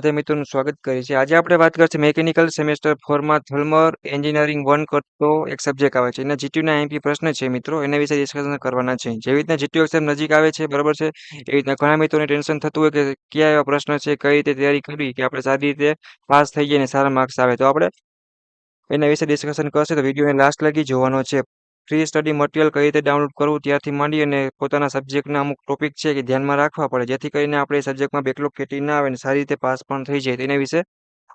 બધા મિત્રોનું સ્વાગત કરીએ છીએ. આજે આપણે વાત કરીશું મેકેનિકલ સેમેસ્ટર 4 માં થર્મલ એન્જિનિયરિંગ 1 કરતો એક સબ્જેક્ટ આવે છે. એના જીટીયુના આઈએમપી પ્રશ્ન છે મિત્રો, એના વિશે ડિસ્કશન કરવાના છે. જેવી રીતના જીટીયુ એક્ઝામ નજીક આવે છે, બરાબર છે, એવી રીતના ઘણા મિત્રોને ટેન્શન થતું હોય કે કયા એવા પ્રશ્ન છે, કઈ રીતે તૈયારી કરવી કે આપણે સારી રીતે પાસ થઈ જઈએ અને સારા માર્ક્સ આવે. તો આપણે એના વિશે ડિસ્કશન કરશે, તો વિડીયોને લાસ્ટ લગી જોવાનો છે. ફ્રી સ્ટડી મટીરિયલ કઈ રીતે ડાઉનલોડ કરવું ત્યાંથી માંડી અને પોતાના સબ્જેક્ટના અમુક ટોપિક છે કે ધ્યાનમાં રાખવા પડે, જેથી કરીને આપણે એ સબ્જેક્ટમાં બેકલોગ ખેટી ના આવે અને સારી રીતે પાસ પણ થઈ જાય. તેના વિશે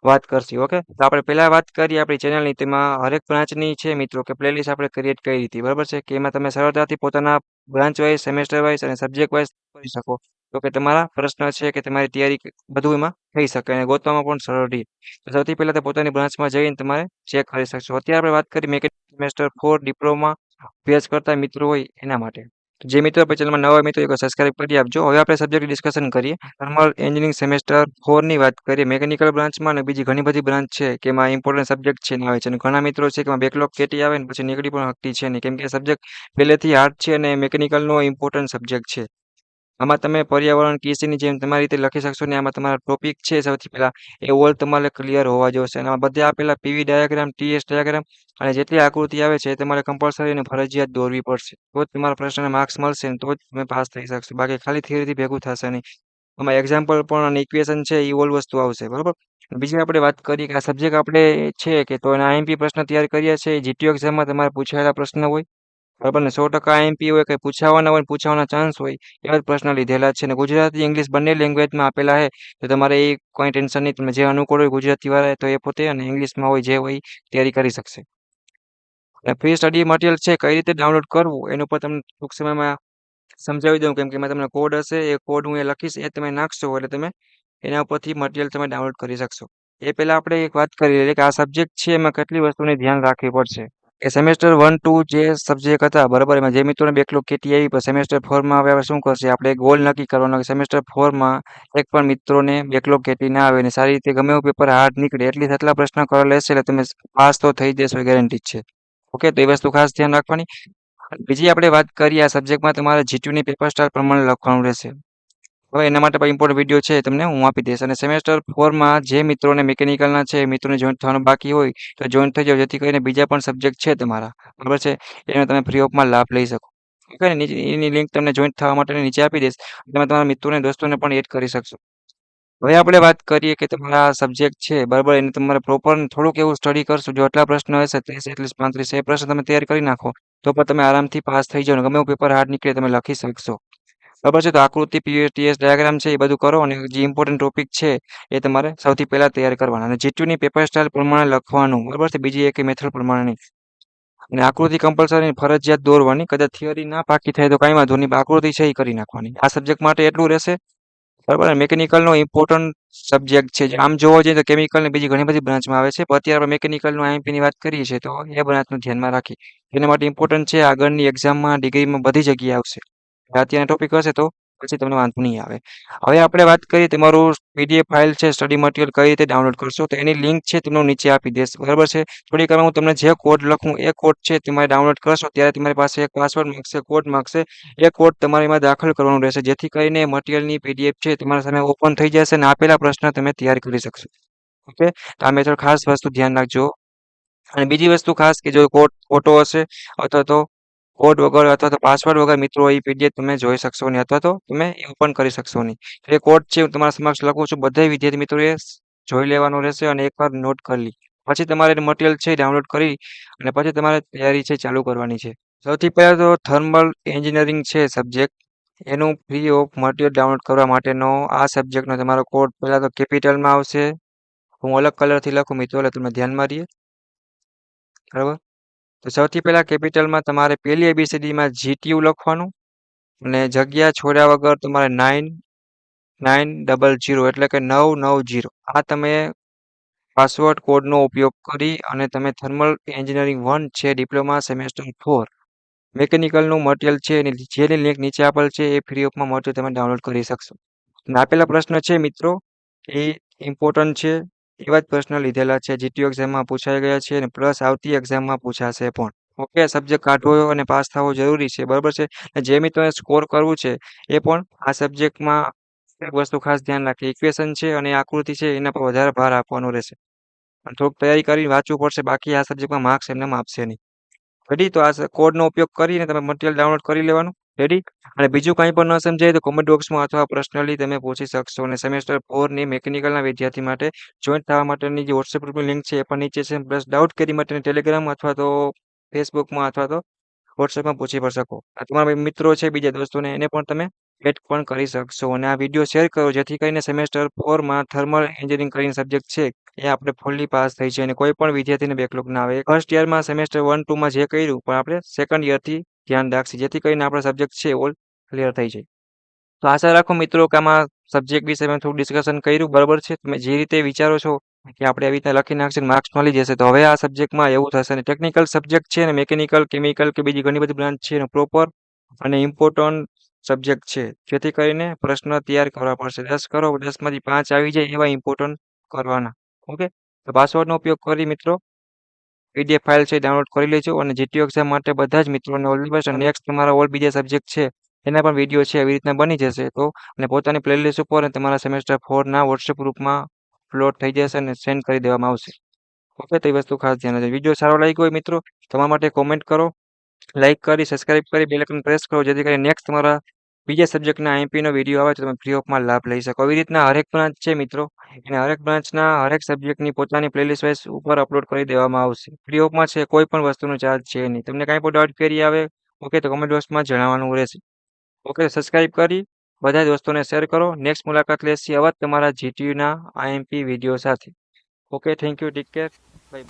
વાત કરશું. ઓકે, તો આપણે પહેલા વાત કરીએ આપણી ચેનલની. તેમાં હરેક બ્રાન્ચની છે મિત્રો કે પ્લેલિસ્ટ આપણે ક્રિએટ કરી હતી, બરાબર છે, કે એમાં તમે સરળતાથી પોતાના બ્રાન્ચ વાઇઝ, સેમેસ્ટર વાઇઝ અને સબ્જેક્ટ વાઇઝ કરી શકો, તો કે તમારા પ્રશ્ન છે કે તમારી તૈયારી બધું એમાં થઈ શકે અને ગોતવામાં પણ સરળ રહે. તો સૌથી પહેલા તો પોતાની બ્રાન્ચમાં જઈને તમારે ચેક કરી શકશો. અત્યારે આપણે વાત કરી મેકેનિકલ સેમેસ્ટર 4 ડિપ્લોમા અભ્યાસ કરતા મિત્રો હોય એના માટે. તો જે મિત્રો આપણી ચેનલમાં નવા હોય મિત્રો એક સબસ્ક્રાઇબ કરી આપજો. હવે આપણે સબ્જેક્ટ ડિસ્કશન કરીએ. થર્મલ એન્જિનિયરિંગ સેમેસ્ટર 4 ની વાત કરીએ. મેકેનિકલ બ્રાન્ચમાં અને બીજી ઘણી બધી બ્રાન્ચ છે કે એમાં ઇમ્પોર્ટન્ટ સબ્જેક્ટ છે ને આવે છે, અને ઘણા મિત્રો છે કે એમાં બેકલોગ કેટી આવે ને પછી નીકળી પણ શકતી છે નહીં, કેમ કે સબ્જેક્ટ પહેલેથી હાર્ડ છે અને મેકેનિકલનો ઇમ્પોર્ટન્ટ સબ્જેક્ટ છે. આમાં તમે પર્યાવરણ કીસીની જેમ તમારી રીતે લખી શકશો ને. આમાં તમારા ટોપિક છે સૌથી પહેલા એ ઓલ તમારે ક્લિયર હોવા જોઈશે. અને આમાં બધે આપેલા પીવી ડાયાગ્રામ, ટીએસ ડાયાગ્રામ અને જેટલી આકૃતિ આવે છે એ તમારે કમ્પલસરી અને ફરજિયાત દોરવી પડશે. તો જ તમારા પ્રશ્નના માર્ક્સ મળશે ને તો જ તમે પાસ થઈ શકશો. બાકી ખાલી થિયરીથી ભેગું થશે નહીં. આમાં એક્ઝામ્પલ પણ અને ઇક્વેશન છે એ ઓલ વસ્તુ આવશે, બરાબર. બીજી આપણે વાત કરીએ કે આ સબ્જેક્ટ આપણે છે કે તો એના આઈએમપી પ્રશ્ન તૈયાર કરીએ છીએ. જીટીયુ એક્ઝામમાં તમારે પૂછાયેલા પ્રશ્ન હોય, બરાબર ને, 100% આઈએમપી હોય, કંઈ પૂછાવાના હોય, પૂછાવાના ચાન્સ હોય એવા જ પ્રશ્ન લીધેલા છે. અને ગુજરાતી ઇંગ્લિશ બંને લેંગ્વેજમાં આપેલા છે, તો તમારે એ કોઈ ટેન્શન નહીં. તમે જે અનુકૂળ હોય ગુજરાતી વાળા તો એ પોતે, અને ઇંગ્લિશમાં હોય જે હોય એ તૈયારી કરી શકશે. અને ફ્રી સ્ટડી મટીરિયલ છે કઈ રીતે ડાઉનલોડ કરવું એનું પણ તમને ટૂંક સમયમાં સમજાવી દઉં, કેમ કે એમાં તમને કોડ હશે, એ કોડ હું એ લખીશ, એ તમે નાખશો એટલે તમે એના ઉપરથી મટીરિયલ તમે ડાઉનલોડ કરી શકશો. એ પહેલા આપણે એક વાત કરી લઈએ કે આ સબ્જેક્ટ છે એમાં કેટલી વસ્તુની ધ્યાન રાખવી પડશે. કે સેમેસ્ટર 1, 2 જે સબ્જેક્ટ હતા, બરાબર, એમાં જે મિત્રોને બેકલોગ કેટી આવી પણ સેમેસ્ટર 4 માં હવે શું કરશે, આપણે ગોલ નક્કી કરવાનો કે સેમેસ્ટર 4 માં એક પણ મિત્રોને બેકલોગ કેટી ના આવે અને સારી રીતે ગમે એવું પેપર હાર્ડ નીકળે એટલી જેટલા પ્રશ્ન કરવા લેશે એટલે તમે પાસ તો થઈ જશો, ગેરંટી છે. ઓકે, તો એ વસ્તુ ખાસ ધ્યાન રાખવાની. બીજી આપણે વાત કરીએ, આ સબ્જેક્ટમાં તમારે જીટીયુની પેપર સ્ટાઇલ પ્રમાણે લખવાનું રહેશે. હવે એના માટે પણ ઇમ્પોર્ટન્ટ વિડીયો છે તમને હું આપી દઈશ. અને સેમેસ્ટર 4 માં જે મિત્રોને મિકેનિકલના છે એ મિત્રોને જોઈન્ટ થવાનું બાકી હોય તો જોઈન્ટ થઈ જાવ, જેથી કરીને બીજા પણ સબ્જેક્ટ છે તમારા, બરાબર છે, એનો તમે ફ્રી ઓફમાં લાભ લઈ શકો. ઓકે ને, નીચે એની લિંક તમને જોઈન્ટ થવા માટેની નીચે આપી દઈશ. તમે તમારા મિત્રોને, દોસ્તોને પણ એડ કરી શકશો. હવે આપણે વાત કરીએ કે તમારા સબ્જેક્ટ છે, બરાબર, એને તમારે પ્રોપર થોડુંક એવું સ્ટડી કરશું. જો આટલા પ્રશ્નો હશે 30, 31, 35 એ પ્રશ્ન તમે તૈયાર કરી નાખો તો પણ તમે આરામથી પાસ થઈ જાઓ. ગમે એવું પેપર હાર્ડ નીકળે તમે લખી શકશો, બરાબર છે. તો આકૃતિ, ટીએસ ડાયાગ્રામ છે એ બધું કરો, અને જે ઇમ્પોર્ટન્ટ ટોપિક છે એ તમારે સૌથી પહેલા તૈયાર કરવાના. અને જીટીયુની પેપર સ્ટાઇલ પ્રમાણે લખવાનું, બરાબર છે, બીજી એક મેથડ પ્રમાણે નહીં. અને આકૃતિ કમ્પલસરી ફરજિયાત દોરવાની. કદાચ થિયરી ના પાકી થાય તો કાંઈ વાંધો નહીં, આકૃતિ છે એ કરી નાખવાની. આ સબ્જેક્ટ માટે એટલું રહેશે, બરાબર. મેકેનિકલનો ઇમ્પોર્ટન્ટ સબ્જેક્ટ છે. આમ જોવા જઈએ તો કેમિકલ ને બીજી ઘણી બધી બ્રાન્ચમાં આવે છે, પણ અત્યારે આપણે મેકેનિકલનું આઈએમપી ની વાત કરીએ છીએ તો એ બ્રાન્ચનું ધ્યાનમાં રાખી. એના માટે ઇમ્પોર્ટન્ટ છે. આગળની એક્ઝામમાં, ડિગ્રીમાં બધી જગ્યાએ આવશે. અત્યારના ટોપિક હશે તો પછી તમને વાંધો નહીં આવે. હવે આપણે વાત કરીએ તમારું પીડીએફ ફાઇલ છે સ્ટડી મટીરિયલ કઈ રીતે ડાઉનલોડ કરશો, તો એની લિંક છે તમને નીચે આપી દઈશ, બરાબર છે. થોડીક વાર હું તમને જે કોડ લખું એ કોડ છે તમારે ડાઉનલોડ કરશો ત્યારે તમારી પાસે એક પાસવર્ડ માંગશે, કોડ માંગશે. એ કોડ તમારે એમાં દાખલ કરવાનો રહેશે, જેથી કરીને મટીરિયલની પીડીએફ છે તમારા સામે ઓપન થઈ જશે અને આપેલા પ્રશ્ન તમે તૈયાર કરી શકશો. ઓકે, તો આ મેથડ ખાસ વસ્તુ ધ્યાન રાખજો. અને બીજી વસ્તુ ખાસ કે જો કોડ ખોટો હશે અથવા તો કોડ વગર અથવા તો પાસવર્ડ વગર મિત્રો એ પીડીએફ તમે જોઈ શકશો નહીં, અથવા તો તમે ઓપન કરી શકશો નહીં. એ કોડ છે હું તમારા સમક્ષ લખું છું, બધા વિદ્યાર્થી મિત્રોએ જોઈ લેવાનો રહેશે અને એકવાર નોટ કરી લી. પછી તમારે મટીરિયલ છે ડાઉનલોડ કરી અને પછી તમારે તૈયારી છે ચાલુ કરવાની છે. સૌથી પહેલાં તો થર્મલ એન્જિનિયરિંગ છે સબ્જેક્ટ, એનું ફ્રી ઓફ મટીરિયલ ડાઉનલોડ કરવા માટેનો આ સબ્જેક્ટનો તમારો કોડ પહેલાં તો કેપિટલમાં આવશે. હું અલગ કલરથી લખું મિત્રો એટલે તમે ધ્યાનમાં રહીએ, બરાબર. તો સૌથી પહેલાં કેપિટલમાં તમારે પહેલી એબીસીડીમાં જીટીયુ લખવાનું અને જગ્યા છોડ્યા વગર તમારે 9900 એટલે કે 990 આ તમે પાસવર્ડ કોડનો ઉપયોગ કરી અને તમે થર્મલ એન્જિનિયરિંગ 1 છે ડિપ્લોમા સેમેસ્ટર 4 મેકેનિકલનું મટીરિયલ છે એની જેની લિંક નીચે આપેલ છે એ ફ્રી ઓફમાં મટીરિયલ તમે ડાઉનલોડ કરી શકશો. અને આપેલા પ્રશ્ન છે મિત્રો એ ઇમ્પોર્ટન્ટ છે, એવા જ પ્રશ્ન લીધેલા છે, જીટીયુ એક્ઝામમાં પૂછાઈ ગયા છે અને પ્લસ આવતી એક્ઝામમાં પૂછાશે પણ. ઓકે, સબ્જેક્ટ કાઢવો અને પાસ થવો જરૂરી છે, બરાબર છે. અને જે મિત્રોને સ્કોર કરવું છે એ પણ આ સબ્જેક્ટમાં એક વસ્તુ ખાસ ધ્યાન રાખે, ઇક્વેશન છે અને આકૃતિ છે એના પર વધારે ભાર આપવાનો રહેશે. અને થોડુંક તૈયારી કરીને વાંચવું પડશે, બાકી આ સબ્જેક્ટમાં માર્ક્સ એમનેમ આપશે નહીં. રેડી? તો આ કોડનો ઉપયોગ કરીને તમે મટીરિયલ ડાઉનલોડ કરી લેવાનું. રેડી? અને બીજું કંઈ પણ ન સમજાય તો કોમેન્ટ બોક્સમાં અથવા પર્સનલી તમે પૂછી શકશો. અને સેમેસ્ટર 4 ની મિકેનિકલના વિદ્યાર્થી માટે જોઈન્ટ થવા માટેની જે વોટ્સએપ ગ્રુપની લિંક છે એ પણ નીચે છે. પ્લસ ડાઉટ ક્વેરી માટેની ટેલિગ્રામ અથવા તો ફેસબુકમાં અથવા તો વોટ્સએપમાં પૂછી પણ શકો. આ તમારા મિત્રો છે બીજા દોસ્તોને એને પણ તમે એડ પણ કરી શકશો. અને આ વિડીયો શેર કરો જેથી કરીને સેમેસ્ટર 4 માં થર્મલ એન્જિનિયરિંગ કરીને સબ્જેક્ટ છે એ આપણે ફૂલ્લી પાસ થઈ છે અને કોઈ પણ વિદ્યાર્થીને બેકલોગ ના આવે. ફર્સ્ટ યરમાં સેમેસ્ટર 1, 2 માં જે કર્યું પણ આપણે સેકન્ડ યરથી ધ્યાન રાખીએ જેથી કરીને આપણા સબ્જેક્ટ છે ઓલ ક્લિયર થઈ જાય. તો આશા રાખો મિત્રો કે આમાં સબ્જેક્ટ વિશે મેં થોડું ડિસ્કશન કર્યું, બરાબર છે. તમે જે રીતે વિચારો છો કે આપણે આવી રીતે લખી નાખશે માર્ક્સ મળી જશે, તો હવે આ સબ્જેક્ટમાં એવું થશે. અને ટેકનિકલ સબ્જેક્ટ છે ને મેકેનિકલ, કેમિકલ કે બીજી ઘણી બધી બ્રાન્ચ છે ને પ્રોપર અને ઇમ્પોર્ટન્ટ સબ્જેક્ટ છે, જેથી કરીને પ્રશ્ન તૈયાર કરવા પડશે. 10 કરો, 10 માંથી 5 આવી જાય એવા ઇમ્પોર્ટન્ટ કરવાના. ઓકે, તો પાસવર્ડનો ઉપયોગ કરી મિત્રો પીડીએફ ફાઇલ છે ડાઉનલોડ કરી લેજો. અને જીટીયુ એક્ઝામ માટે બધા જ મિત્રોને ઓલ ધી બેસ્ટ. નેક્સ્ટ તમારા ઓલ બીજા સબ્જેક્ટ છે એના પણ વિડીયો છે એવી રીતના બની જશે. તો અને પોતાની પ્લેલિસ્ટ ઉપર અને તમારા સેમેસ્ટર 4 ના વોટ્સએપ ગ્રુપમાં અપલોડ થઈ જશે અને સેન્ડ કરી દેવામાં આવશે. ઓકે, તો એ વસ્તુ ખાસ ધ્યાન રાખજો. વિડીયો સારો લાગ્યો હોય મિત્રો તમારા માટે કોમેન્ટ કરો, લાઈક કરી, સબસ્ક્રાઇબ કરી, બેલ આઇકન પ્રેસ કરો જેથી કરીને નેક્સ્ટ તમારા બીજા સબ્જેક્ટના આઈએમપીનો વિડીયો આવે તો તમે ફ્રી ઓફમાં લાભ લઈ શકો. આવી રીતના હરેક બ્રાન્ચ છે મિત્રો, અને હરેક બ્રાન્ચના હરેક સબ્જેક્ટની પોતાની પ્લેલિસ્ટ વાઇઝ ઉપર અપલોડ કરી દેવામાં આવશે. ફ્રી ઓફમાં છે, કોઈ પણ વસ્તુનો ચાર્જ છે નહીં. તમને કાંઈ પણ ડાઉટ ક્વેરી આવે ઓકે તો કમેન્ટ બોક્સમાં જણાવવાનું રહેશે. ઓકે, સબસ્ક્રાઇબ કરી બધા દોસ્તોને શેર કરો. નેક્સ્ટ મુલાકાત લેશી આવા જ તમારા જીટીયુના આઈએમપી વિડીયો સાથે. Okay, thank you, take care, by.